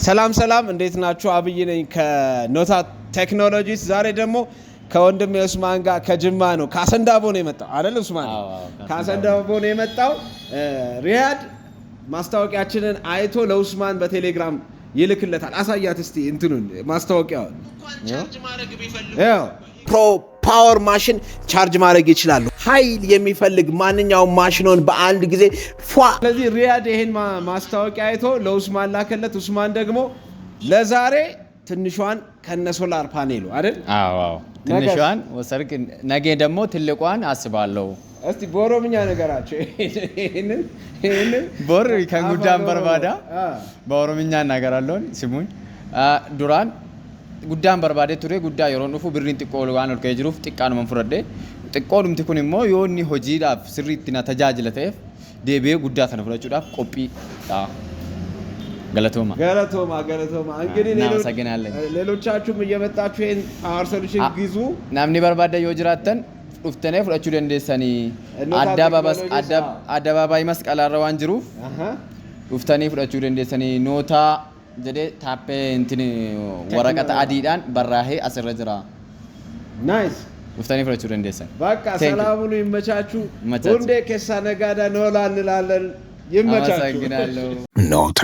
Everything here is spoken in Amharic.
ሰላም ሰላም እንዴት ናችሁ? አብይ ነኝ ከኖታ ቴክኖሎጂስ። ዛሬ ደግሞ ከወንድሜ ኡስማን ጋር ከጅማ ነው ካሰንዳቦ ነው የመጣው አይደል ኡስማን? ካሰንዳቦ ነው የመጣው። ሪያድ ማስታወቂያችንን አይቶ ለኡስማን በቴሌግራም ይልክለታል። አሳያት እስቲ እንትኑን ማስታወቂያውን። ፕሮ ፓወር ማሽን ቻርጅ ማድረግ ይችላሉ። ኃይል የሚፈልግ ማንኛውም ማሽኖን በአንድ ጊዜ ስለዚህ ሪያድ ይሄን ማስታወቂያ አይቶ ለኡስማን ላከለት። ኡስማን ደግሞ ለዛሬ ትንሿን ከነ ሶላር ፓኔሉ አይደል? አዎ ትንሿን ወሰርክ፣ ነገ ደግሞ ትልቋን አስባለሁ። እስቲ በኦሮምኛ ነገራቸው። ይሄንን ቦር ከጉዳን በርባዳ በኦሮምኛ እናገራለሁ። ስሙኝ ዱራን ጉዳን በርባዴ ቱሬ ጉዳ የሮን ፉ ብሪን ጥቆል ዋን ወልከ ጅሩፍ ጥቃን መንፍረዴ ጥቆሉም ትኩንሞ ዮኒ ሆጂዳፍ ስሪትና ተጃጅለተፍ ዴቤ ጉዳ ተነፍረጩዳፍ ቆጲ ገለቶማ እንግዲህ ሌሎቻችሁም እየመጣችሁ ይሄን ፓወር ሶሉሽን ግዙ። ናምኒ በርባዳ ዮጅራተን ዱፍተኔ ፍረቹ ደንደሰኒ አደባባይ መስቀል አረዋን ጅሩፍ ዱፍተኔ ፍረቹ ደንደሰኒ ኖታ ጀዴ ታፔ እንትን ወረቀት አዲዳን በራሄ አስረ ጅራ ናይስ ዱፍተኔ ፍረቹ ደንደሰን። በቃ ሰላሙን ይመቻችሁ። ሁንዴ ከሳ ነጋዳ ኖላ እንላለን። ይመቻችሁ። ኖታ